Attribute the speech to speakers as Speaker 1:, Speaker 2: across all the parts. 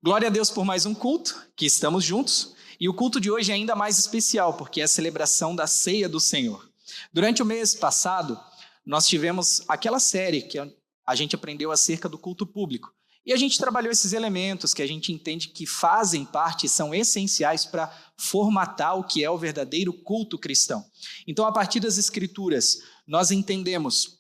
Speaker 1: Glória a Deus por mais um culto, que estamos juntos. E o culto de hoje é ainda mais especial, porque é a celebração da Ceia do Senhor. Durante o mês passado, nós tivemos aquela série que a gente aprendeu acerca do culto público. E a gente trabalhou esses elementos que a gente entende que fazem parte, são essenciais para formatar o que é o verdadeiro culto cristão. Então, a partir das Escrituras, nós entendemos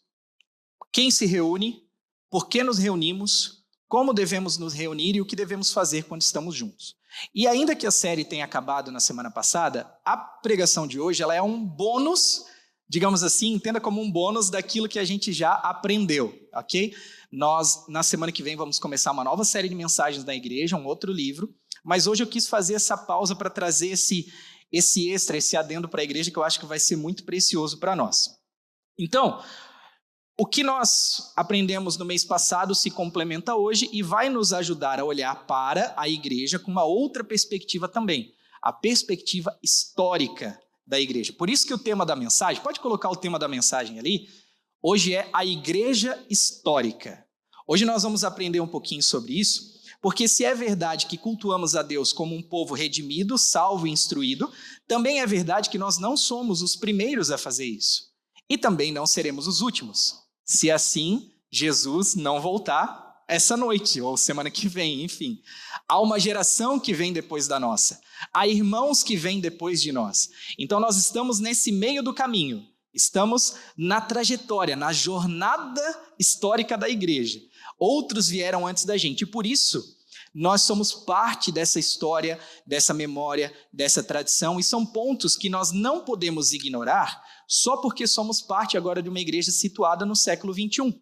Speaker 1: quem se reúne, por que nos reunimos, como devemos nos reunir e o que devemos fazer quando estamos juntos. E ainda que a série tenha acabado na semana passada, a pregação de hoje ela é um bônus, digamos assim, entenda como um bônus daquilo que a gente já aprendeu, ok? Nós, na semana que vem, vamos começar uma nova série de mensagens da igreja, um outro livro, mas hoje eu quis fazer essa pausa para trazer esse extra, esse adendo para a igreja que eu acho que vai ser muito precioso para nós. Então, o que nós aprendemos no mês passado se complementa hoje e vai nos ajudar a olhar para a igreja com uma outra perspectiva também, a perspectiva histórica da igreja. Por isso que o tema da mensagem, pode colocar o tema da mensagem ali, hoje é a igreja histórica. Hoje nós vamos aprender um pouquinho sobre isso, porque se é verdade que cultuamos a Deus como um povo redimido, salvo e instruído, também é verdade que nós não somos os primeiros a fazer isso. E também não seremos os últimos. Se assim, Jesus não voltar essa noite ou semana que vem, enfim. Há uma geração que vem depois da nossa. Há irmãos que vêm depois de nós. Então nós estamos nesse meio do caminho. Estamos na trajetória, na jornada histórica da igreja. Outros vieram antes da gente e por isso nós somos parte dessa história, dessa memória, dessa tradição e são pontos que nós não podemos ignorar só porque somos parte agora de uma igreja situada no século 21.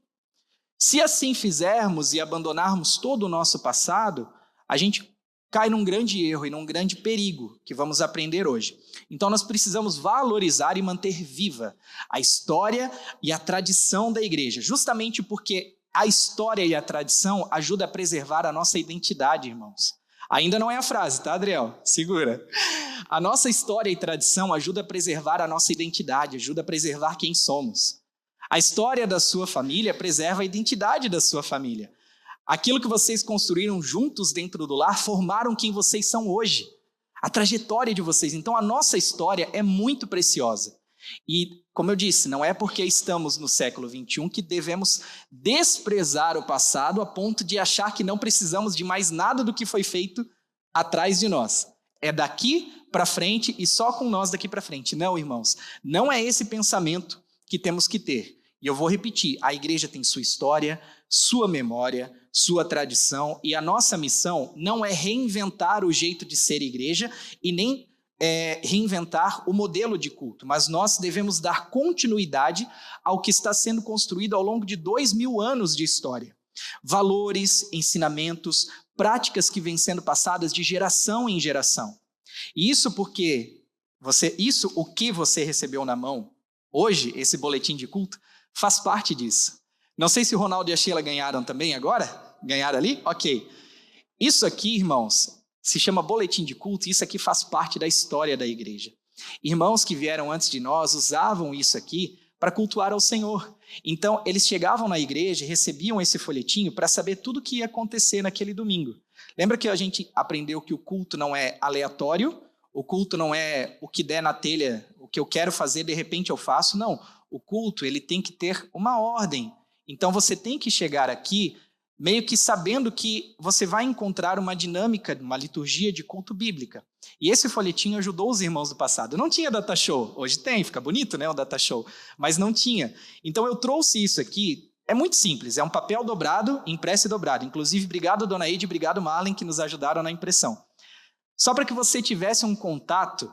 Speaker 1: Se assim fizermos e abandonarmos todo o nosso passado, a gente cai num grande erro e num grande perigo que vamos aprender hoje. Então nós precisamos valorizar e manter viva a história e a tradição da igreja, justamente porque a história e a tradição ajudam a preservar a nossa identidade, irmãos. Ainda não é a frase, tá, Adriel? Segura. A nossa história e tradição ajuda a preservar a nossa identidade, ajuda a preservar quem somos. A história da sua família preserva a identidade da sua família. Aquilo que vocês construíram juntos dentro do lar formaram quem vocês são hoje. A trajetória de vocês. Então, a nossa história é muito preciosa. E, como eu disse, não é porque estamos no século 21 que devemos desprezar o passado a ponto de achar que não precisamos de mais nada do que foi feito atrás de nós. É daqui para frente e só com nós daqui para frente. Não, irmãos, não é esse pensamento que temos que ter. E eu vou repetir, a igreja tem sua história, sua memória, sua tradição e a nossa missão não é reinventar o jeito de ser igreja e nem reinventar o modelo de culto, mas nós devemos dar continuidade ao que está sendo construído ao longo de 2000 anos de história. Valores, ensinamentos, práticas que vêm sendo passadas de geração em geração. E isso porque o que você recebeu na mão hoje, esse boletim de culto, faz parte disso. Não sei se o Ronaldo e a Sheila ganharam também agora? Ganharam ali? Ok. Isso aqui, irmãos, se chama boletim de culto, e isso aqui faz parte da história da igreja. Irmãos que vieram antes de nós usavam isso aqui para cultuar ao Senhor. Então, eles chegavam na igreja e recebiam esse folhetinho para saber tudo o que ia acontecer naquele domingo. Lembra que a gente aprendeu que o culto não é aleatório? O culto não é o que der na telha, o que eu quero fazer, de repente eu faço. Não, o culto ele tem que ter uma ordem. Então, você tem que chegar aqui meio que sabendo que você vai encontrar uma dinâmica, uma liturgia de culto bíblica. E esse folhetinho ajudou os irmãos do passado. Não tinha data show, hoje tem, fica bonito, né, o data show, mas não tinha. Então eu trouxe isso aqui, é muito simples, é um papel dobrado, impresso e dobrado. Inclusive, obrigado Dona Eide, obrigado Marlen, que nos ajudaram na impressão. Só para que você tivesse um contato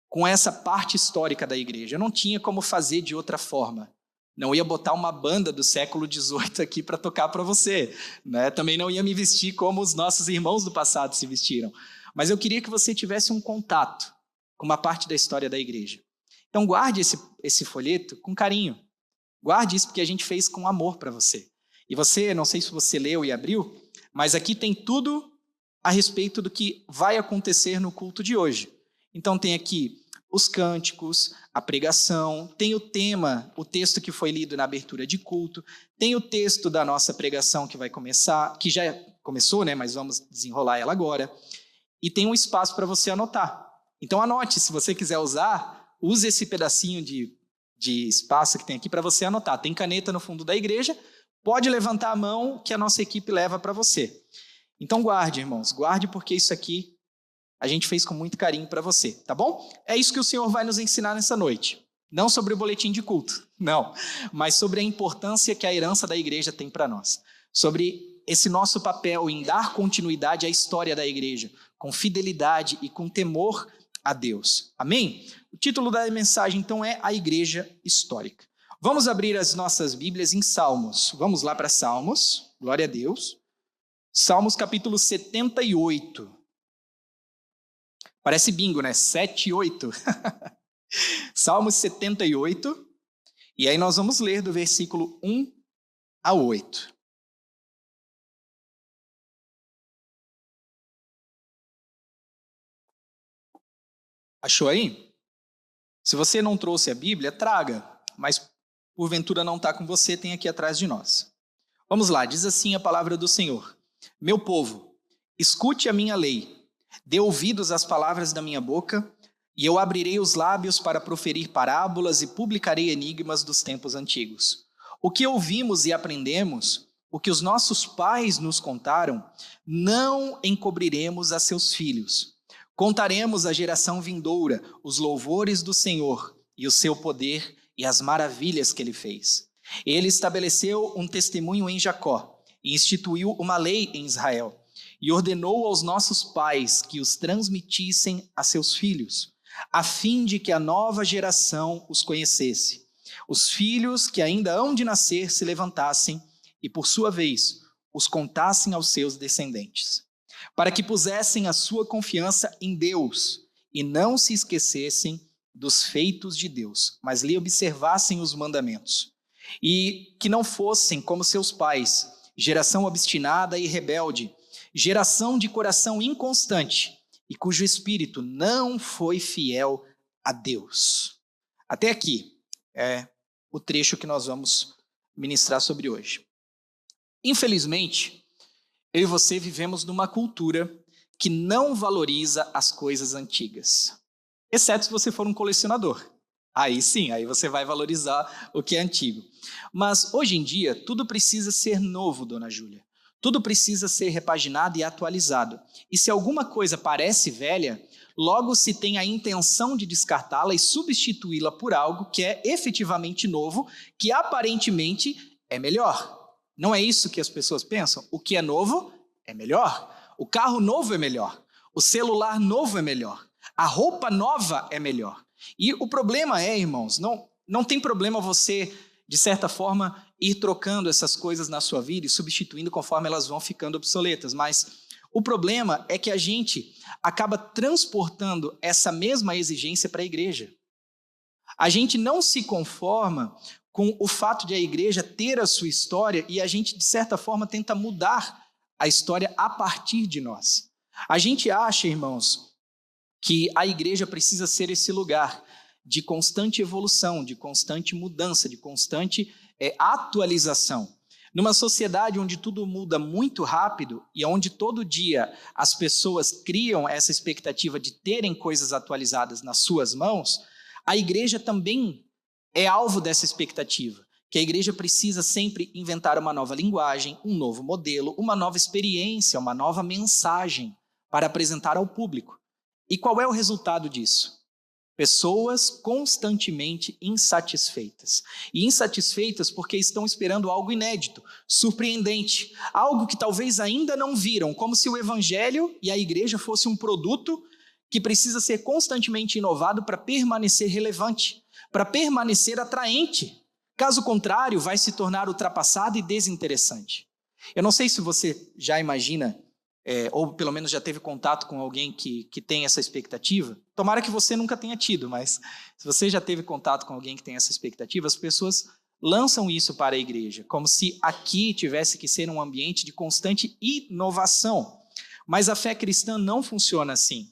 Speaker 1: com essa parte histórica da igreja. Eu não tinha como fazer de outra forma. Não ia botar uma banda do século XVIII aqui para tocar para você, né? Também não ia me vestir como os nossos irmãos do passado se vestiram. Mas eu queria que você tivesse um contato com uma parte da história da igreja. Então guarde esse folheto com carinho. Guarde isso porque a gente fez com amor para você. E você, não sei se você leu e abriu, mas aqui tem tudo a respeito do que vai acontecer no culto de hoje. Então tem aqui os cânticos, a pregação, tem o tema, o texto que foi lido na abertura de culto, tem o texto da nossa pregação que vai começar, que já começou, né? Mas vamos desenrolar ela agora. E tem um espaço para você anotar. Então anote, se você quiser usar, use esse pedacinho de espaço que tem aqui para você anotar. Tem caneta no fundo da igreja, pode levantar a mão que a nossa equipe leva para você. Então guarde, irmãos, guarde, porque isso aqui a gente fez com muito carinho para você, tá bom? É isso que o Senhor vai nos ensinar nessa noite. Não sobre o boletim de culto, não, mas sobre a importância que a herança da igreja tem para nós. Sobre esse nosso papel em dar continuidade à história da igreja, com fidelidade e com temor a Deus. Amém? O título da mensagem, então, é A Igreja Histórica. Vamos abrir as nossas Bíblias em Salmos. Vamos lá para Salmos, glória a Deus. Salmos capítulo 78. Parece bingo, né? 7 e 8. Salmos 78. E aí nós vamos ler do versículo 1 a 8. Achou aí? Se você não trouxe a Bíblia, traga, mas porventura não está com você, tem aqui atrás de nós. Vamos lá, diz assim a palavra do Senhor. Meu povo, escute a minha lei, dê ouvidos às palavras da minha boca, e eu abrirei os lábios para proferir parábolas e publicarei enigmas dos tempos antigos. O que ouvimos e aprendemos, o que os nossos pais nos contaram, não encobriremos a seus filhos. Contaremos à geração vindoura os louvores do Senhor e o seu poder e as maravilhas que ele fez. Ele estabeleceu um testemunho em Jacó e instituiu uma lei em Israel e ordenou aos nossos pais que os transmitissem a seus filhos, a fim de que a nova geração os conhecesse. Os filhos que ainda hão de nascer se levantassem e, por sua vez, os contassem aos seus descendentes, para que pusessem a sua confiança em Deus e não se esquecessem dos feitos de Deus, mas lhe observassem os mandamentos, e que não fossem como seus pais, geração obstinada e rebelde, geração de coração inconstante e cujo espírito não foi fiel a Deus. Até aqui é o trecho que nós vamos ministrar sobre hoje. Infelizmente, eu e você vivemos numa cultura que não valoriza as coisas antigas, exceto se você for um colecionador. Aí sim, aí você vai valorizar o que é antigo. Mas hoje em dia, tudo precisa ser novo, dona Júlia. Tudo precisa ser repaginado e atualizado. E se alguma coisa parece velha, logo se tem a intenção de descartá-la e substituí-la por algo que é efetivamente novo, que aparentemente é melhor. Não é isso que as pessoas pensam? O que é novo é melhor. O carro novo é melhor. O celular novo é melhor. A roupa nova é melhor. E o problema é, irmãos, não tem problema você, de certa forma, ir trocando essas coisas na sua vida e substituindo conforme elas vão ficando obsoletas. Mas o problema é que a gente acaba transportando essa mesma exigência para a igreja. A gente não se conforma com o fato de a igreja ter a sua história e a gente, de certa forma, tenta mudar a história a partir de nós. A gente acha, irmãos, que a igreja precisa ser esse lugar de constante evolução, de constante mudança, de constante atualização. Numa sociedade onde tudo muda muito rápido e onde todo dia as pessoas criam essa expectativa de terem coisas atualizadas nas suas mãos, a igreja também é alvo dessa expectativa, que a igreja precisa sempre inventar uma nova linguagem, um novo modelo, uma nova experiência, uma nova mensagem para apresentar ao público. E qual é o resultado disso? Pessoas constantemente insatisfeitas. E insatisfeitas porque estão esperando algo inédito, surpreendente, algo que talvez ainda não viram, como se o evangelho e a igreja fosse um produto que precisa ser constantemente inovado para permanecer relevante, para permanecer atraente. Caso contrário, vai se tornar ultrapassado e desinteressante. Eu não sei se você já imagina, ou pelo menos já teve contato com alguém que tem essa expectativa. Tomara que você nunca tenha tido, mas se você já teve contato com alguém que tem essa expectativa, as pessoas lançam isso para a igreja, como se aqui tivesse que ser um ambiente de constante inovação. Mas a fé cristã não funciona assim.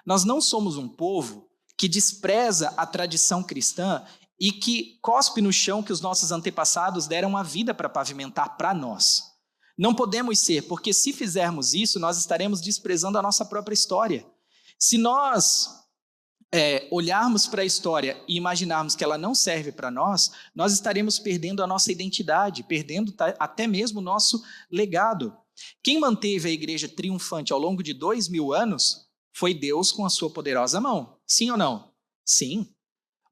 Speaker 1: Nós não somos um povo que despreza a tradição cristã e que cospe no chão que os nossos antepassados deram a vida para pavimentar para nós. Não podemos ser, porque se fizermos isso, nós estaremos desprezando a nossa própria história. Se nós olharmos para a história e imaginarmos que ela não serve para nós, nós estaremos perdendo a nossa identidade, perdendo até mesmo o nosso legado. Quem manteve a igreja triunfante ao longo de 2000 anos foi Deus com a sua poderosa mão. Sim ou não? Sim.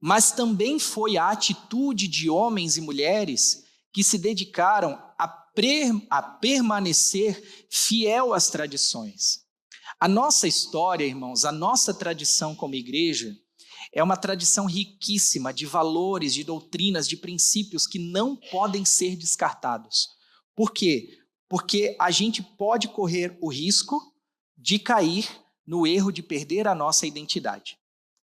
Speaker 1: Mas também foi a atitude de homens e mulheres que se dedicaram a permanecer fiel às tradições. A nossa história, irmãos, a nossa tradição como igreja é uma tradição riquíssima de valores, de doutrinas, de princípios que não podem ser descartados. Por quê? Porque a gente pode correr o risco de cair no erro de perder a nossa identidade.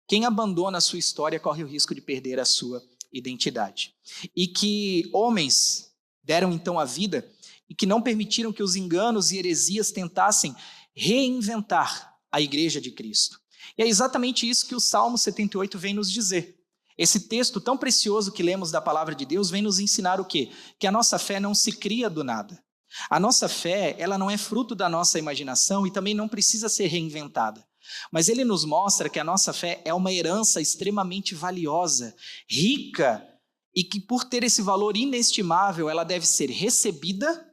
Speaker 1: Quem abandona a sua história corre o risco de perder a sua identidade. E que homens deram então a vida e que não permitiram que os enganos e heresias tentassem reinventar a igreja de Cristo. E é exatamente isso que o Salmo 78 vem nos dizer. Esse texto tão precioso que lemos da palavra de Deus vem nos ensinar o quê? Que a nossa fé não se cria do nada. A nossa fé, ela não é fruto da nossa imaginação e também não precisa ser reinventada. Mas ele nos mostra que a nossa fé é uma herança extremamente valiosa, rica, e que por ter esse valor inestimável, ela deve ser recebida,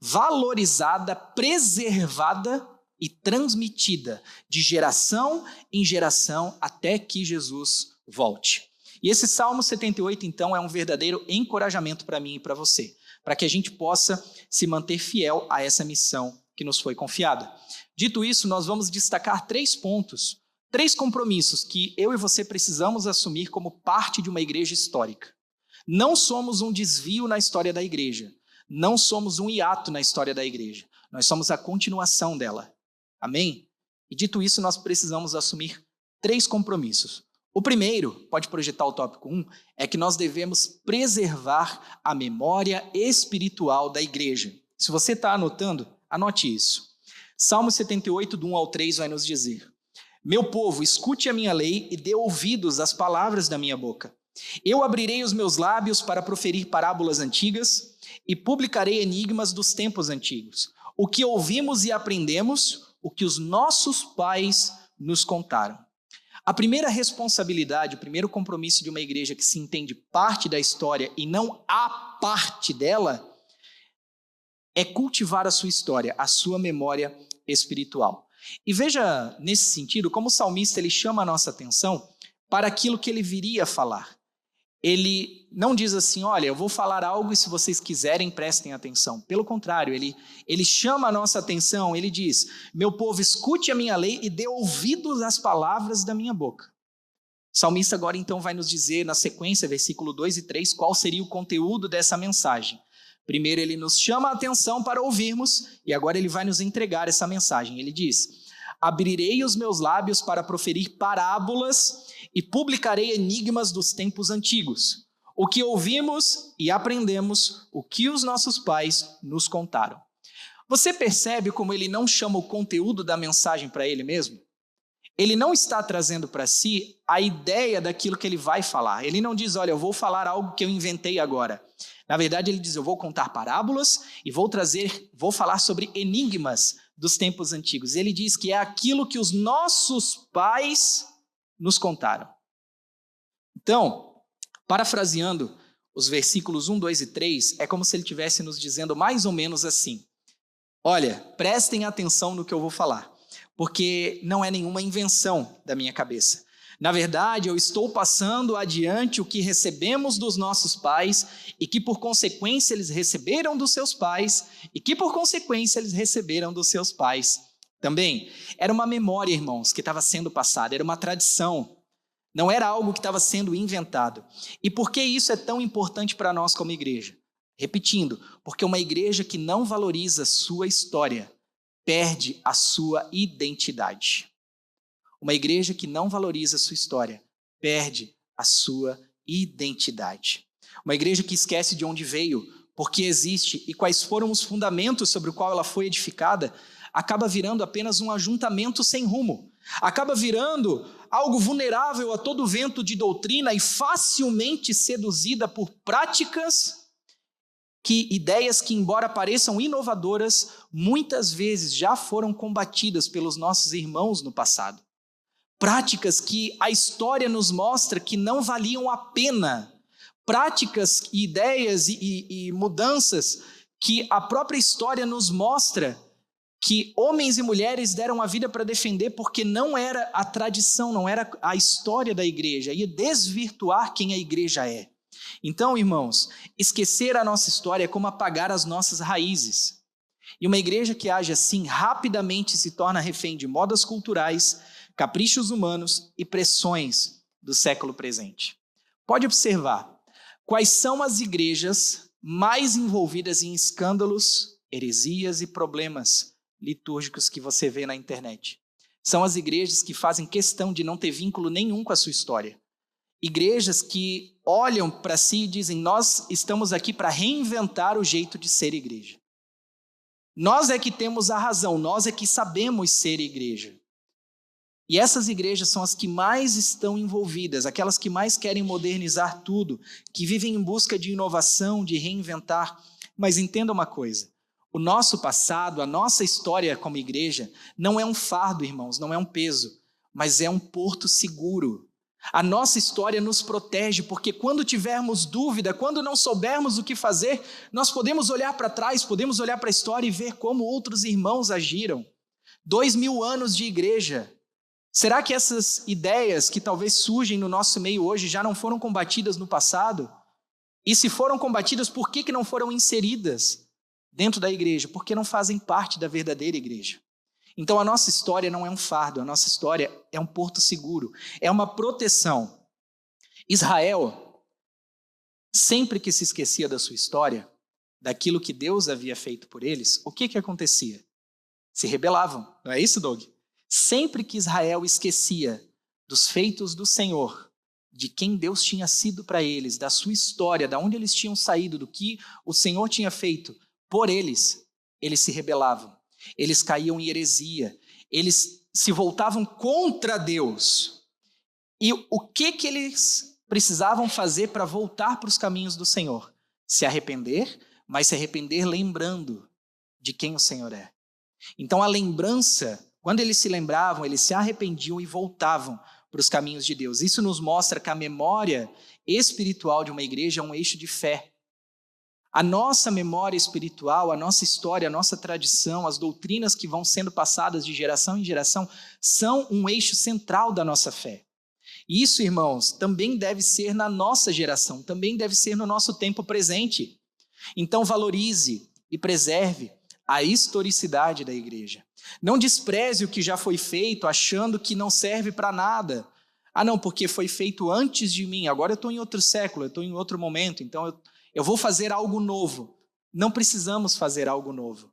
Speaker 1: valorizada, preservada e transmitida de geração em geração até que Jesus volte. E esse Salmo 78, então, é um verdadeiro encorajamento para mim e para você, para que a gente possa se manter fiel a essa missão que nos foi confiada. Dito isso, nós vamos destacar 3 pontos, 3 compromissos que eu e você precisamos assumir como parte de uma igreja histórica. Não somos um desvio na história da igreja, não somos um hiato na história da igreja, nós somos a continuação dela. Amém? E dito isso, nós precisamos assumir 3 compromissos. O primeiro, pode projetar o tópico 1, é que nós devemos preservar a memória espiritual da igreja. Se você está anotando, anote isso. Salmo 78, do 1 ao 3, vai nos dizer: Meu povo, escute a minha lei e dê ouvidos às palavras da minha boca. Eu abrirei os meus lábios para proferir parábolas antigas e publicarei enigmas dos tempos antigos. O que ouvimos e aprendemos, o que os nossos pais nos contaram. A primeira responsabilidade, o primeiro compromisso de uma igreja que se entende parte da história e não a parte dela, é cultivar a sua história, a sua memória espiritual. E veja, nesse sentido, como o salmista ele chama a nossa atenção para aquilo que ele viria a falar. Ele não diz assim, olha, eu vou falar algo e se vocês quiserem, prestem atenção. Pelo contrário, ele chama a nossa atenção, ele diz, meu povo, escute a minha lei e dê ouvidos às palavras da minha boca. O salmista agora então vai nos dizer, na sequência, versículo 2 e 3, qual seria o conteúdo dessa mensagem. Primeiro ele nos chama a atenção para ouvirmos e agora ele vai nos entregar essa mensagem. Ele diz, abrirei os meus lábios para proferir parábolas e publicarei enigmas dos tempos antigos. O que ouvimos e aprendemos, o que os nossos pais nos contaram. Você percebe como ele não chama o conteúdo da mensagem para ele mesmo? Ele não está trazendo para si a ideia daquilo que ele vai falar. Ele não diz, olha, eu vou falar algo que eu inventei agora. Na verdade, ele diz, eu vou contar parábolas e vou falar sobre enigmas dos tempos antigos. Ele diz que é aquilo que os nossos pais nos contaram. Então, parafraseando os versículos 1, 2 e 3, é como se ele estivesse nos dizendo mais ou menos assim, olha, prestem atenção no que eu vou falar, porque não é nenhuma invenção da minha cabeça. Na verdade, eu estou passando adiante o que recebemos dos nossos pais e que, por consequência, eles receberam dos seus pais e que, por consequência, eles receberam dos seus pais também. Era uma memória, irmãos, que estava sendo passada, era uma tradição, não era algo que estava sendo inventado. E por que isso é tão importante para nós como igreja? Repetindo, porque uma igreja que não valoriza sua história perde a sua identidade. Uma igreja que não valoriza a sua história perde a sua identidade. Uma igreja que esquece de onde veio, por que existe e quais foram os fundamentos sobre o qual ela foi edificada, acaba virando apenas um ajuntamento sem rumo. Acaba virando algo vulnerável a todo vento de doutrina e facilmente seduzida por práticas que ideias que, embora pareçam inovadoras, muitas vezes já foram combatidas pelos nossos irmãos no passado. Práticas que a história nos mostra que não valiam a pena. Práticas, ideias e mudanças que a própria história nos mostra que homens e mulheres deram a vida para defender, porque não era a tradição, não era a história da igreja, ia desvirtuar quem a igreja é. Então, irmãos, esquecer a nossa história é como apagar as nossas raízes. E uma igreja que age assim rapidamente se torna refém de modas culturais, caprichos humanos e pressões do século presente. Pode observar quais são as igrejas mais envolvidas em escândalos, heresias e problemas litúrgicos que você vê na internet. São as igrejas que fazem questão de não ter vínculo nenhum com a sua história. Igrejas que olham para si e dizem: nós estamos aqui para reinventar o jeito de ser igreja. Nós é que temos a razão, nós é que sabemos ser igreja. E essas igrejas são as que mais estão envolvidas, aquelas que mais querem modernizar tudo, que vivem em busca de inovação, de reinventar. Mas entenda uma coisa: o nosso passado, a nossa história como igreja, não é um fardo, irmãos, não é um peso, mas é um porto seguro. A nossa história nos protege, porque quando tivermos dúvida, quando não soubermos o que fazer, nós podemos olhar para trás, podemos olhar para a história e ver como outros irmãos agiram. 2000 anos de igreja. Será que essas ideias que talvez surgem no nosso meio hoje já não foram combatidas no passado? E se foram combatidas, por que não foram inseridas dentro da igreja? Porque não fazem parte da verdadeira igreja. Então a nossa história não é um fardo, a nossa história é um porto seguro, é uma proteção. Israel, sempre que se esquecia da sua história, daquilo que Deus havia feito por eles, o que acontecia? Se rebelavam, não é isso, Doug? Sempre que Israel esquecia dos feitos do Senhor, de quem Deus tinha sido para eles, da sua história, de onde eles tinham saído, do que o Senhor tinha feito por eles se rebelavam. Eles caíam em heresia, eles se voltavam contra Deus. E o que eles precisavam fazer para voltar para os caminhos do Senhor? Se arrepender, mas se arrepender lembrando de quem o Senhor é. Então a lembrança, quando eles se lembravam, eles se arrependiam e voltavam para os caminhos de Deus. Isso nos mostra que a memória espiritual de uma igreja é um eixo de fé. A nossa memória espiritual, a nossa história, a nossa tradição, as doutrinas que vão sendo passadas de geração em geração são um eixo central da nossa fé. E isso, irmãos, também deve ser na nossa geração, também deve ser no nosso tempo presente. Então valorize e preserve a historicidade da igreja. Não despreze o que já foi feito achando que não serve para nada. Ah não, porque foi feito antes de mim, agora eu estou em outro século, eu estou em outro momento, então eu vou fazer algo novo. Não precisamos fazer algo novo.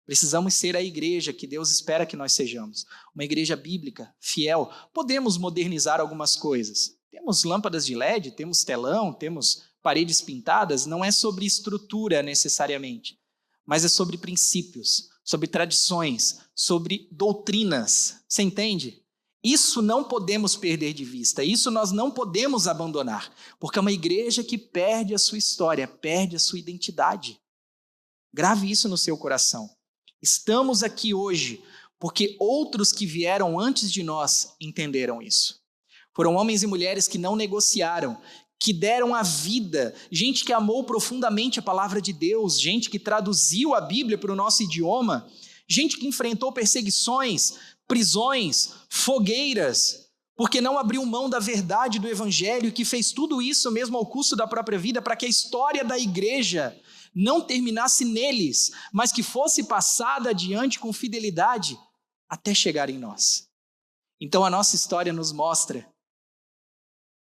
Speaker 1: Precisamos ser a igreja que Deus espera que nós sejamos. Uma igreja bíblica, fiel. Podemos modernizar algumas coisas. Temos lâmpadas de LED, temos telão, temos paredes pintadas. Não é sobre estrutura necessariamente, mas é sobre princípios, sobre tradições, sobre doutrinas. Você entende? Isso não podemos perder de vista, isso nós não podemos abandonar, porque é uma igreja que perde a sua história, perde a sua identidade. Grave isso no seu coração. Estamos aqui hoje porque outros que vieram antes de nós entenderam isso. Foram homens e mulheres que não negociaram, que deram a vida, gente que amou profundamente a palavra de Deus, gente que traduziu a Bíblia para o nosso idioma, gente que enfrentou perseguições, prisões, fogueiras, porque não abriu mão da verdade do evangelho, que fez tudo isso mesmo ao custo da própria vida, para que a história da igreja não terminasse neles, mas que fosse passada adiante com fidelidade até chegar em nós. Então a nossa história nos mostra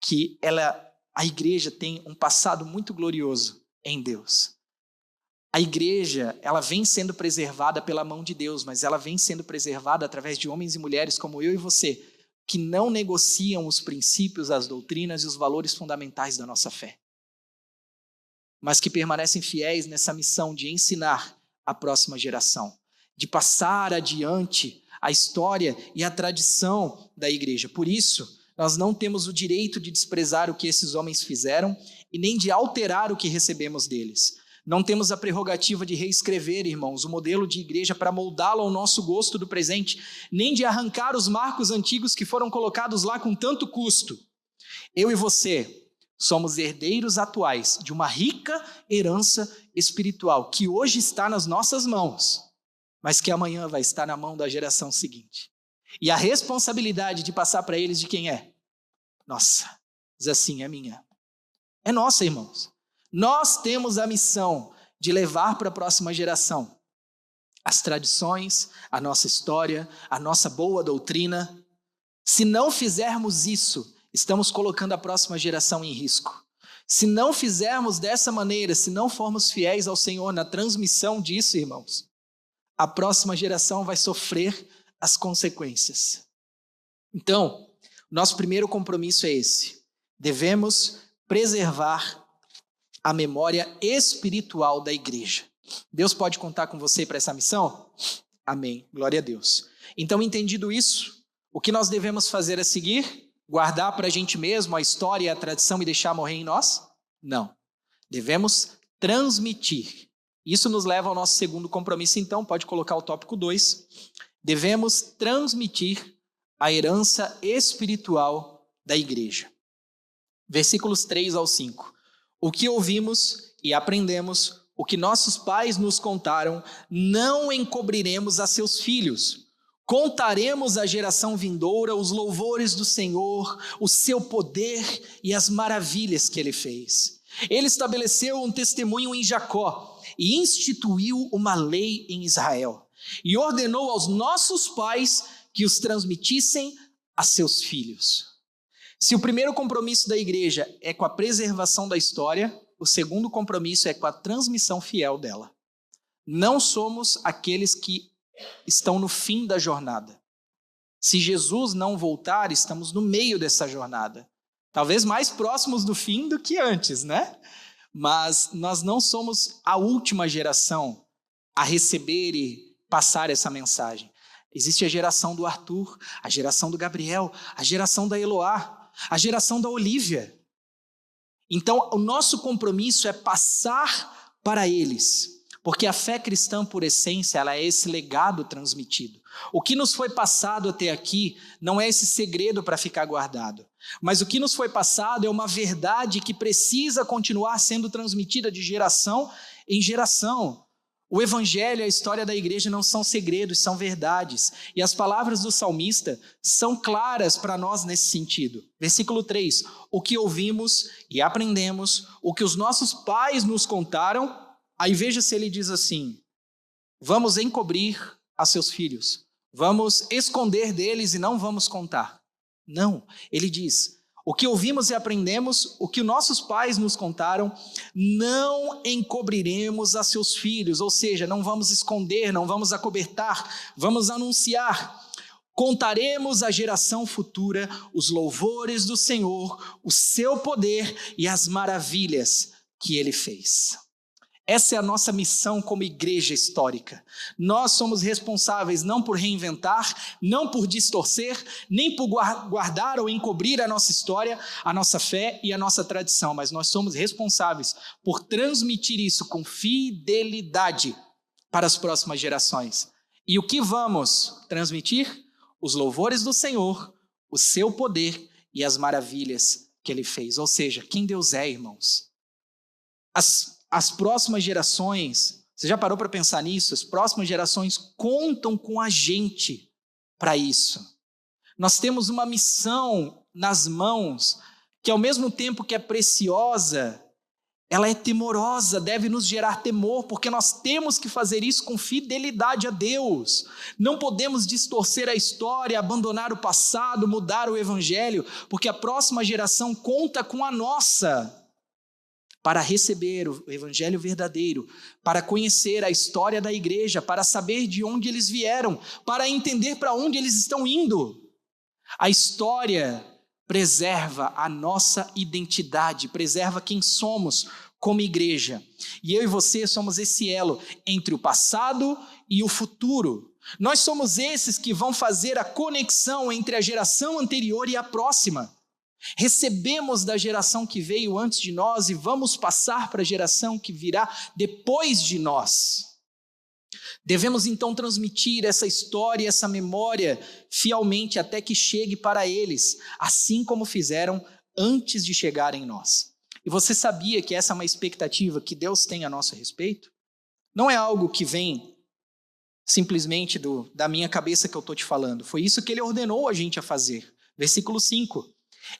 Speaker 1: que a igreja tem um passado muito glorioso em Deus. A igreja, ela vem sendo preservada pela mão de Deus, mas ela vem sendo preservada através de homens e mulheres como eu e você, que não negociam os princípios, as doutrinas e os valores fundamentais da nossa fé, mas que permanecem fiéis nessa missão de ensinar a próxima geração, de passar adiante a história e a tradição da igreja. Por isso, nós não temos o direito de desprezar o que esses homens fizeram e nem de alterar o que recebemos deles. Não temos a prerrogativa de reescrever, irmãos, o modelo de igreja para moldá-lo ao nosso gosto do presente, nem de arrancar os marcos antigos que foram colocados lá com tanto custo. Eu e você somos herdeiros atuais de uma rica herança espiritual que hoje está nas nossas mãos, mas que amanhã vai estar na mão da geração seguinte. E a responsabilidade de passar para eles de quem é? Nossa, diz assim, é minha. É nossa, irmãos. Nós temos a missão de levar para a próxima geração as tradições, a nossa história, a nossa boa doutrina. Se não fizermos isso, estamos colocando a próxima geração em risco. Se não fizermos dessa maneira, se não formos fiéis ao Senhor na transmissão disso, irmãos, a próxima geração vai sofrer as consequências. Então, nosso primeiro compromisso é esse. Devemos preservar a memória espiritual da igreja. Deus pode contar com você para essa missão? Amém. Glória a Deus. Então, entendido isso, o que nós devemos fazer a seguir? Guardar para a gente mesmo a história e a tradição e deixar morrer em nós? Não. Devemos transmitir. Isso nos leva ao nosso segundo compromisso, então, pode colocar o tópico 2. Devemos transmitir a herança espiritual da igreja. Versículos 3 ao 5. O que ouvimos e aprendemos, o que nossos pais nos contaram, não encobriremos a seus filhos. Contaremos à geração vindoura os louvores do Senhor, o seu poder e as maravilhas que ele fez. Ele estabeleceu um testemunho em Jacó e instituiu uma lei em Israel. E ordenou aos nossos pais que os transmitissem a seus filhos. Se o primeiro compromisso da igreja é com a preservação da história, o segundo compromisso é com a transmissão fiel dela. Não somos aqueles que estão no fim da jornada. Se Jesus não voltar, estamos no meio dessa jornada. Talvez mais próximos do fim do que antes, né? Mas nós não somos a última geração a receber e passar essa mensagem. Existe a geração do Arthur, a geração do Gabriel, a geração da Eloá, a geração da Olívia. Então, o nosso compromisso é passar para eles, porque a fé cristã, por essência, ela é esse legado transmitido. O que nos foi passado até aqui não é esse segredo para ficar guardado, mas o que nos foi passado é uma verdade que precisa continuar sendo transmitida de geração em geração. O evangelho e a história da igreja não são segredos, são verdades. E as palavras do salmista são claras para nós nesse sentido. Versículo 3, o que ouvimos e aprendemos, o que os nossos pais nos contaram. Aí veja se ele diz assim, vamos encobrir a seus filhos, vamos esconder deles e não vamos contar. Não, ele diz, o que ouvimos e aprendemos, o que nossos pais nos contaram, não encobriremos a seus filhos, ou seja, não vamos esconder, não vamos acobertar, vamos anunciar. Contaremos à geração futura os louvores do Senhor, o seu poder e as maravilhas que ele fez. Essa é a nossa missão como igreja histórica. Nós somos responsáveis não por reinventar, não por distorcer, nem por guardar ou encobrir a nossa história, a nossa fé e a nossa tradição, mas nós somos responsáveis por transmitir isso com fidelidade para as próximas gerações. E o que vamos transmitir? Os louvores do Senhor, o seu poder e as maravilhas que ele fez. Ou seja, quem Deus é, irmãos. As próximas gerações, você já parou para pensar nisso? As próximas gerações contam com a gente para isso. Nós temos uma missão nas mãos que, ao mesmo tempo que é preciosa, ela é temorosa, deve nos gerar temor, porque nós temos que fazer isso com fidelidade a Deus. Não podemos distorcer a história, abandonar o passado, mudar o evangelho, porque a próxima geração conta com a nossa, para receber o evangelho verdadeiro, para conhecer a história da igreja, para saber de onde eles vieram, para entender para onde eles estão indo. A história preserva a nossa identidade, preserva quem somos como igreja. E eu e você somos esse elo entre o passado e o futuro. Nós somos esses que vão fazer a conexão entre a geração anterior e a próxima. Recebemos da geração que veio antes de nós e vamos passar para a geração que virá depois de nós. Devemos então transmitir essa história, essa memória fielmente até que chegue para eles, assim como fizeram antes de chegar em nós. E você sabia que essa é uma expectativa que Deus tem a nosso respeito? Não é algo que vem simplesmente da minha cabeça que eu estou te falando. Foi isso que ele ordenou a gente a fazer. Versículo 5.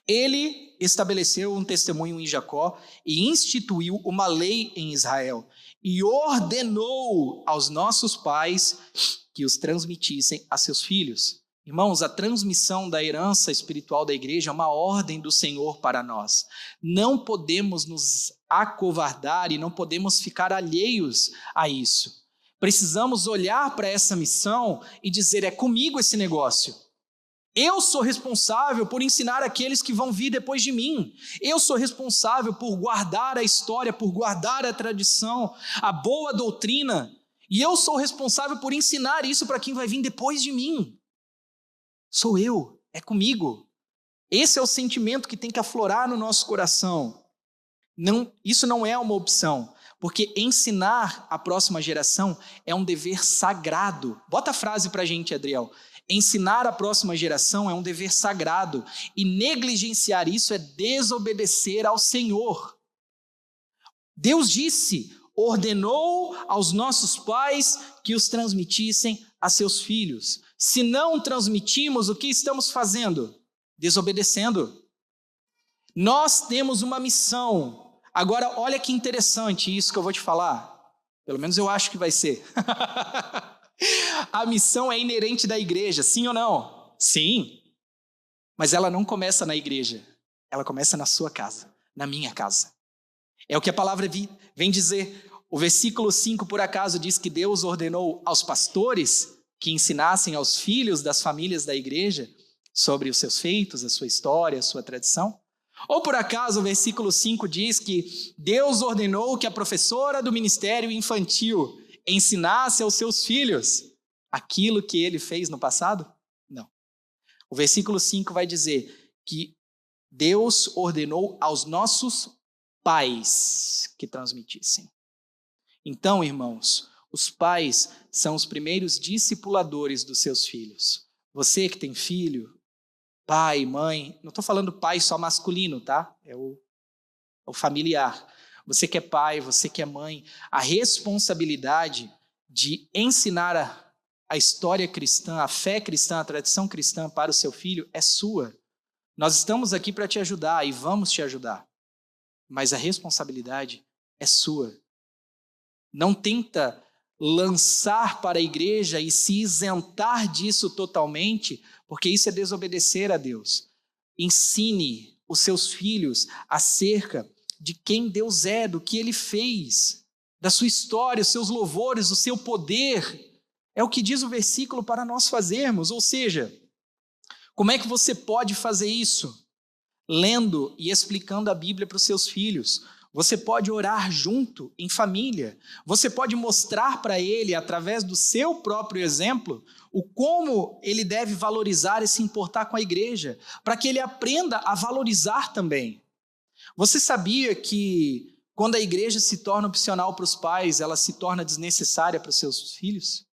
Speaker 1: Ele estabeleceu um testemunho em Jacó e instituiu uma lei em Israel e ordenou aos nossos pais que os transmitissem a seus filhos. Irmãos, a transmissão da herança espiritual da igreja é uma ordem do Senhor para nós. Não podemos nos acovardar e não podemos ficar alheios a isso. Precisamos olhar para essa missão e dizer: é comigo esse negócio. Eu sou responsável por ensinar aqueles que vão vir depois de mim. Eu sou responsável por guardar a história, por guardar a tradição, a boa doutrina. E eu sou responsável por ensinar isso para quem vai vir depois de mim. Sou eu, é comigo. Esse é o sentimento que tem que aflorar no nosso coração. Isso não é uma opção, porque ensinar a próxima geração é um dever sagrado. Bota a frase para a gente, Adriel. Ensinar a próxima geração é um dever sagrado e negligenciar isso é desobedecer ao Senhor. Deus disse, ordenou aos nossos pais que os transmitissem a seus filhos. Se não transmitimos, o que estamos fazendo? Desobedecendo. Nós temos uma missão. Agora, olha que interessante isso que eu vou te falar. Pelo menos eu acho que vai ser. A missão é inerente da igreja, sim ou não? Sim. Mas ela não começa na igreja. Ela começa na sua casa, na minha casa. É o que a palavra vem dizer. O versículo 5, por acaso, diz que Deus ordenou aos pastores que ensinassem aos filhos das famílias da igreja sobre os seus feitos, a sua história, a sua tradição? Ou por acaso o versículo 5 diz que Deus ordenou que a professora do ministério infantil ensinasse aos seus filhos aquilo que ele fez no passado? Não. O versículo 5 vai dizer que Deus ordenou aos nossos pais que transmitissem. Então, irmãos, os pais são os primeiros discipuladores dos seus filhos. Você que tem filho, pai, mãe, não estou falando pai só masculino, tá? É o familiar. Você que é pai, você que é mãe, a responsabilidade de ensinar a história cristã, a fé cristã, a tradição cristã para o seu filho é sua. Nós estamos aqui para te ajudar e vamos te ajudar, mas a responsabilidade é sua. Não tenta lançar para a igreja e se isentar disso totalmente, porque isso é desobedecer a Deus. Ensine os seus filhos acerca de quem Deus é, do que Ele fez, da sua história, os seus louvores, o seu poder. É o que diz o versículo para nós fazermos. Ou seja, como é que você pode fazer isso? Lendo e explicando a Bíblia para os seus filhos. Você pode orar junto, em família. Você pode mostrar para ele, através do seu próprio exemplo, o como ele deve valorizar e se importar com a igreja, para que ele aprenda a valorizar também. Você sabia que quando a igreja se torna opcional para os pais, ela se torna desnecessária para os seus filhos?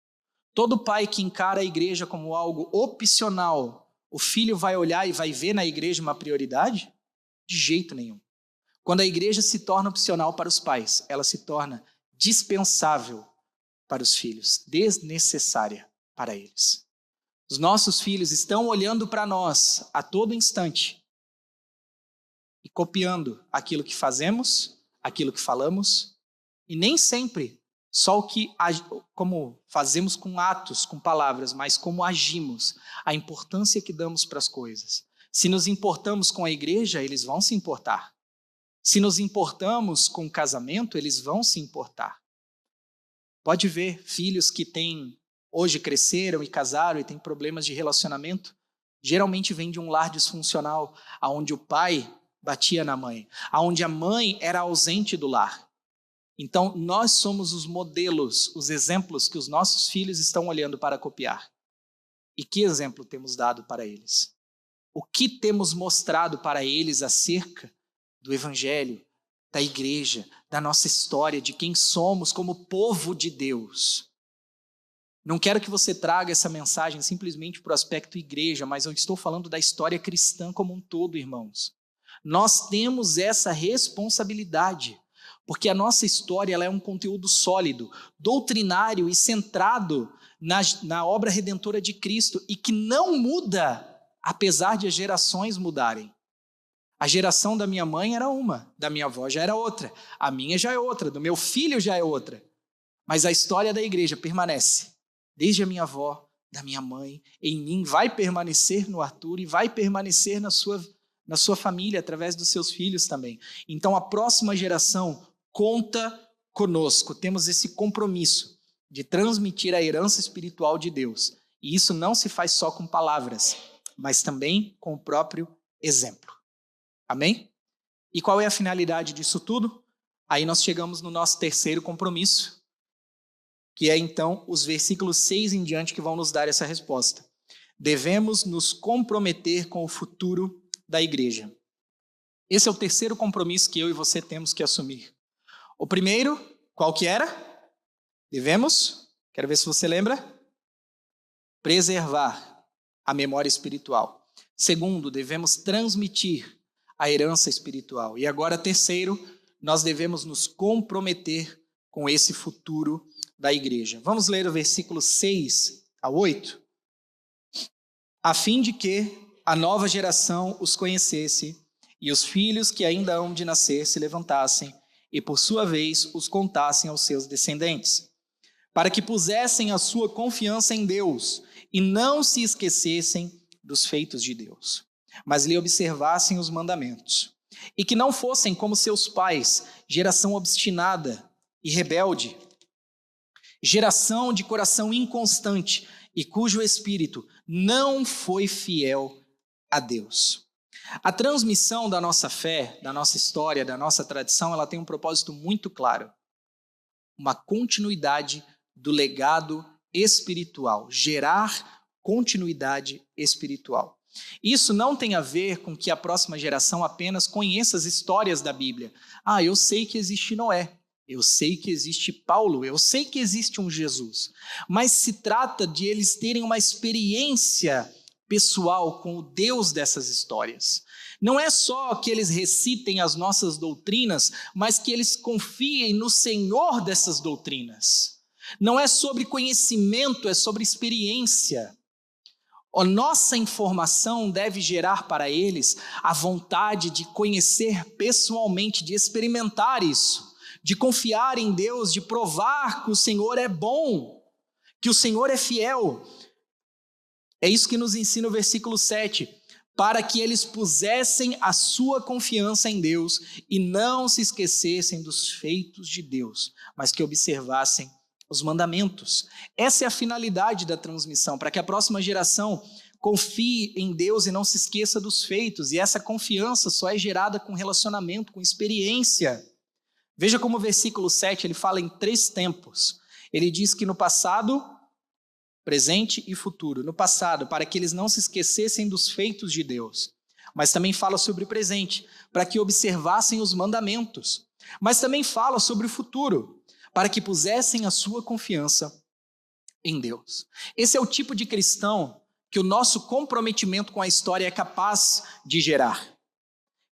Speaker 1: Todo pai que encara a igreja como algo opcional, o filho vai olhar e vai ver na igreja uma prioridade? De jeito nenhum. Quando a igreja se torna opcional para os pais, ela se torna dispensável para os filhos, desnecessária para eles. Os nossos filhos estão olhando para nós a todo instante e copiando aquilo que fazemos, aquilo que falamos, e nem sempre só o que como fazemos com atos, com palavras, mas como agimos, a importância que damos para as coisas. Se nos importamos com a igreja, eles vão se importar. Se nos importamos com o casamento, eles vão se importar. Pode ver filhos que hoje cresceram e casaram e têm problemas de relacionamento, geralmente vêm de um lar disfuncional, onde o pai batia na mãe, onde a mãe era ausente do lar. Então, nós somos os modelos, os exemplos que os nossos filhos estão olhando para copiar. E que exemplo temos dado para eles? O que temos mostrado para eles acerca do Evangelho, da igreja, da nossa história, de quem somos como povo de Deus? Não quero que você traga essa mensagem simplesmente para o aspecto igreja, mas eu estou falando da história cristã como um todo, irmãos. Nós temos essa responsabilidade, porque a nossa história ela é um conteúdo sólido, doutrinário e centrado na obra redentora de Cristo e que não muda, apesar de as gerações mudarem. A geração da minha mãe era uma, da minha avó já era outra, a minha já é outra, do meu filho já é outra. Mas a história da igreja permanece. Desde a minha avó, da minha mãe, em mim, vai permanecer no Arthur e vai permanecer na sua família, através dos seus filhos também. Então a próxima geração conta conosco, temos esse compromisso de transmitir a herança espiritual de Deus. E isso não se faz só com palavras, mas também com o próprio exemplo. Amém? E qual é a finalidade disso tudo? Aí nós chegamos no nosso terceiro compromisso, que é então os versículos 6 em diante que vão nos dar essa resposta. Devemos nos comprometer com o futuro da igreja. Esse é o terceiro compromisso que eu e você temos que assumir. O primeiro, qual que era? Devemos, quero ver se você lembra, preservar a memória espiritual. Segundo, devemos transmitir a herança espiritual. E agora, terceiro, nós devemos nos comprometer com esse futuro da igreja. Vamos ler o versículo 6 a 8. A fim de que a nova geração os conhecesse e os filhos que ainda hão de nascer se levantassem e, por sua vez, os contassem aos seus descendentes, para que pusessem a sua confiança em Deus e não se esquecessem dos feitos de Deus, mas lhe observassem os mandamentos, e que não fossem como seus pais, geração obstinada e rebelde, geração de coração inconstante e cujo espírito não foi fiel a Deus. A transmissão da nossa fé, da nossa história, da nossa tradição, ela tem um propósito muito claro. Uma continuidade do legado espiritual, gerar continuidade espiritual. Isso não tem a ver com que a próxima geração apenas conheça as histórias da Bíblia. Ah, eu sei que existe Noé, eu sei que existe Paulo, eu sei que existe um Jesus. Mas se trata de eles terem uma experiência pessoal com o Deus dessas histórias. Não é só que eles recitem as nossas doutrinas, mas que eles confiem no Senhor dessas doutrinas. Não é sobre conhecimento, é sobre experiência. A nossa informação deve gerar para eles a vontade de conhecer pessoalmente, de experimentar isso, de confiar em Deus, de provar que o Senhor é bom, que o Senhor é fiel. É isso que nos ensina o versículo 7, para que eles pusessem a sua confiança em Deus e não se esquecessem dos feitos de Deus, mas que observassem os mandamentos. Essa é a finalidade da transmissão, para que a próxima geração confie em Deus e não se esqueça dos feitos, e essa confiança só é gerada com relacionamento, com experiência. Veja como o versículo 7, ele fala em 3 tempos. Ele diz que no passado, presente e futuro. No passado, para que eles não se esquecessem dos feitos de Deus. Mas também fala sobre o presente, para que observassem os mandamentos. Mas também fala sobre o futuro, para que pusessem a sua confiança em Deus. Esse é o tipo de cristão que o nosso comprometimento com a história é capaz de gerar.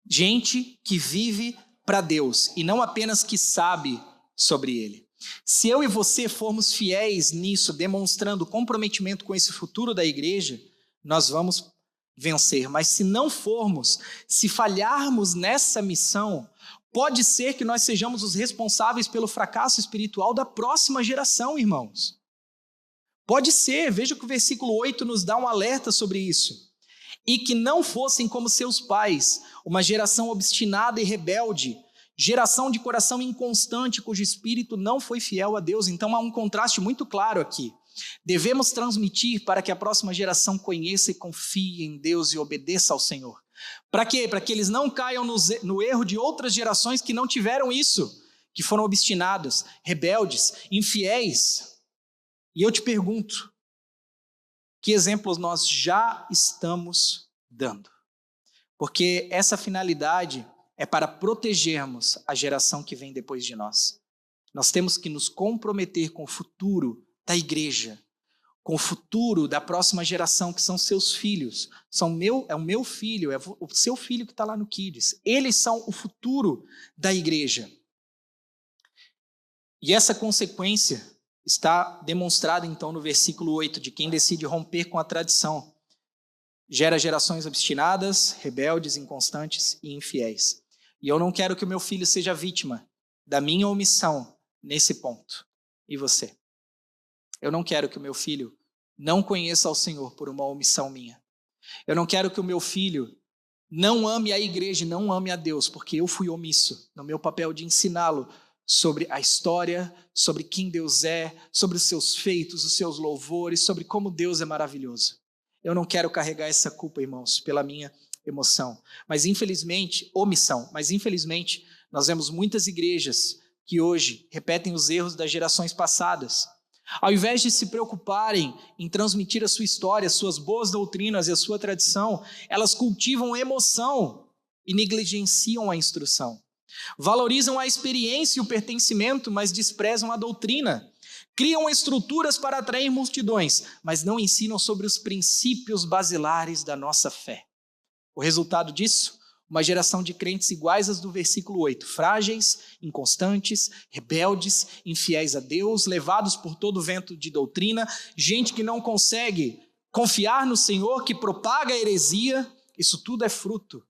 Speaker 1: Gente que vive para Deus e não apenas que sabe sobre Ele. Se eu e você formos fiéis nisso, demonstrando comprometimento com esse futuro da igreja, nós vamos vencer. Mas se não formos, se falharmos nessa missão, pode ser que nós sejamos os responsáveis pelo fracasso espiritual da próxima geração, irmãos. Pode ser, veja que o versículo 8 nos dá um alerta sobre isso. E que não fossem como seus pais, uma geração obstinada e rebelde, geração de coração inconstante, cujo espírito não foi fiel a Deus. Então há um contraste muito claro aqui. Devemos transmitir para que a próxima geração conheça e confie em Deus e obedeça ao Senhor. Para quê? Para que eles não caiam no erro de outras gerações que não tiveram isso, que foram obstinados, rebeldes, infiéis. E eu te pergunto, que exemplos nós já estamos dando. Porque essa finalidade é para protegermos a geração que vem depois de nós. Nós temos que nos comprometer com o futuro da igreja, com o futuro da próxima geração, que são seus filhos. É o meu filho, é o seu filho que está lá no Kids. Eles são o futuro da igreja. E essa consequência está demonstrada então no versículo 8, de quem decide romper com a tradição. Gera gerações obstinadas, rebeldes, inconstantes e infiéis. E eu não quero que o meu filho seja vítima da minha omissão nesse ponto. E você? Eu não quero que o meu filho não conheça ao Senhor por uma omissão minha. Eu não quero que o meu filho não ame a igreja e não ame a Deus, porque eu fui omisso no meu papel de ensiná-lo sobre a história, sobre quem Deus é, sobre os seus feitos, os seus louvores, sobre como Deus é maravilhoso. Eu não quero carregar essa culpa, irmãos, pela minha omissão. Mas infelizmente, nós vemos muitas igrejas que hoje repetem os erros das gerações passadas. Ao invés de se preocuparem em transmitir a sua história, as suas boas doutrinas e a sua tradição, elas cultivam emoção e negligenciam a instrução. Valorizam a experiência e o pertencimento, mas desprezam a doutrina. Criam estruturas para atrair multidões, mas não ensinam sobre os princípios basilares da nossa fé. O resultado disso? Uma geração de crentes iguais às do versículo 8, frágeis, inconstantes, rebeldes, infiéis a Deus, levados por todo o vento de doutrina, gente que não consegue confiar no Senhor, que propaga a heresia. Isso tudo é fruto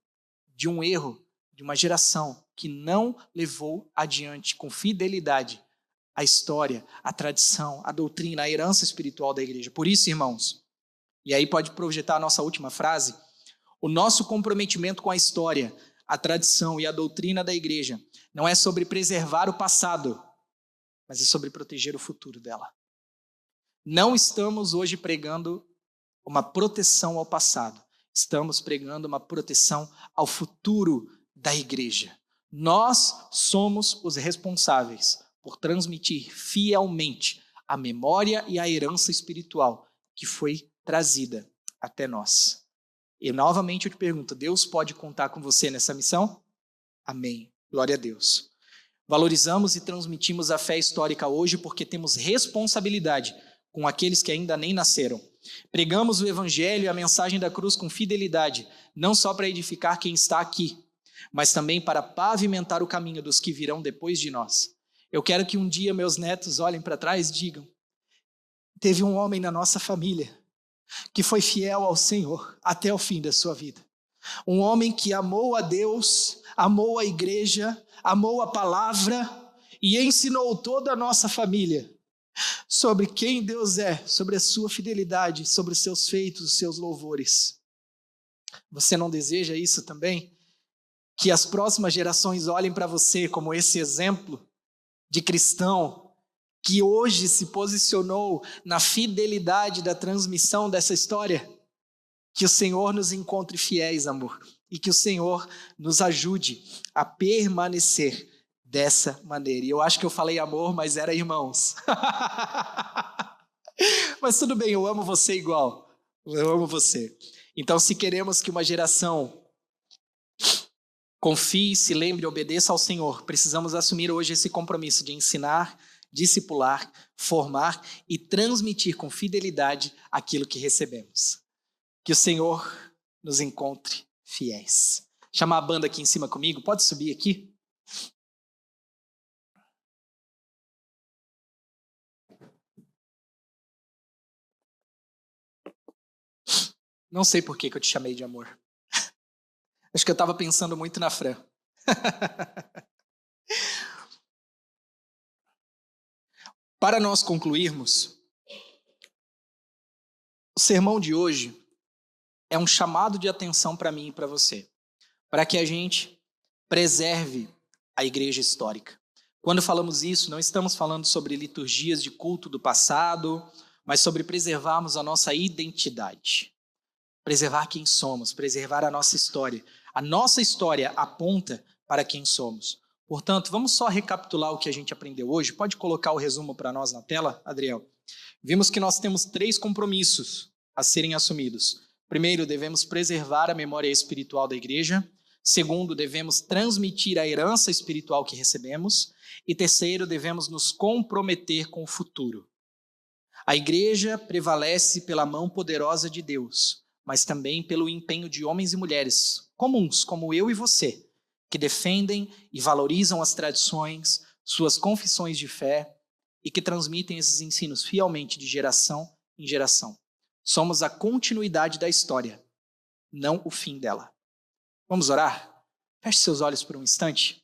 Speaker 1: de um erro, de uma geração que não levou adiante com fidelidade a história, a tradição, a doutrina, a herança espiritual da igreja. Por isso, irmãos, e aí pode projetar a nossa última frase, o nosso comprometimento com a história, a tradição e a doutrina da igreja não é sobre preservar o passado, mas é sobre proteger o futuro dela. Não estamos hoje pregando uma proteção ao passado, estamos pregando uma proteção ao futuro da igreja. Nós somos os responsáveis por transmitir fielmente a memória e a herança espiritual que foi trazida até nós. E novamente eu te pergunto, Deus pode contar com você nessa missão? Amém. Glória a Deus. Valorizamos e transmitimos a fé histórica hoje porque temos responsabilidade com aqueles que ainda nem nasceram. Pregamos o evangelho e a mensagem da cruz com fidelidade, não só para edificar quem está aqui, mas também para pavimentar o caminho dos que virão depois de nós. Eu quero que um dia meus netos olhem para trás e digam, teve um homem na nossa família que foi fiel ao Senhor até o fim da sua vida. Um homem que amou a Deus, amou a igreja, amou a palavra e ensinou toda a nossa família sobre quem Deus é, sobre a sua fidelidade, sobre os seus feitos, os seus louvores. Você não deseja isso também? Que as próximas gerações olhem para você como esse exemplo de cristão que hoje se posicionou na fidelidade da transmissão dessa história? Que o Senhor nos encontre fiéis, amor, e que o Senhor nos ajude a permanecer dessa maneira. E eu acho que eu falei amor, mas era irmãos. Mas tudo bem, eu amo você igual. Eu amo você. Então, se queremos que uma geração confie, se lembre e obedeça ao Senhor, precisamos assumir hoje esse compromisso de ensinar, discipular, formar e transmitir com fidelidade aquilo que recebemos. Que o Senhor nos encontre fiéis. Chamar a banda aqui em cima comigo, pode subir aqui? Não sei por que eu te chamei de amor. Acho que eu estava pensando muito na Fran. Para nós concluirmos, o sermão de hoje é um chamado de atenção para mim e para você, para que a gente preserve a igreja histórica. Quando falamos isso, não estamos falando sobre liturgias de culto do passado, mas sobre preservarmos a nossa identidade. Preservar quem somos, preservar a nossa história. A nossa história aponta para quem somos. Portanto, vamos só recapitular o que a gente aprendeu hoje. Pode colocar o resumo para nós na tela, Adriel? Vimos que nós temos 3 compromissos a serem assumidos. Primeiro, devemos preservar a memória espiritual da igreja. Segundo, devemos transmitir a herança espiritual que recebemos. E terceiro, devemos nos comprometer com o futuro. A igreja prevalece pela mão poderosa de Deus, mas também pelo empenho de homens e mulheres comuns, como eu e você, que defendem e valorizam as tradições, suas confissões de fé e que transmitem esses ensinos fielmente de geração em geração. Somos a continuidade da história, não o fim dela. Vamos orar? Feche seus olhos por um instante.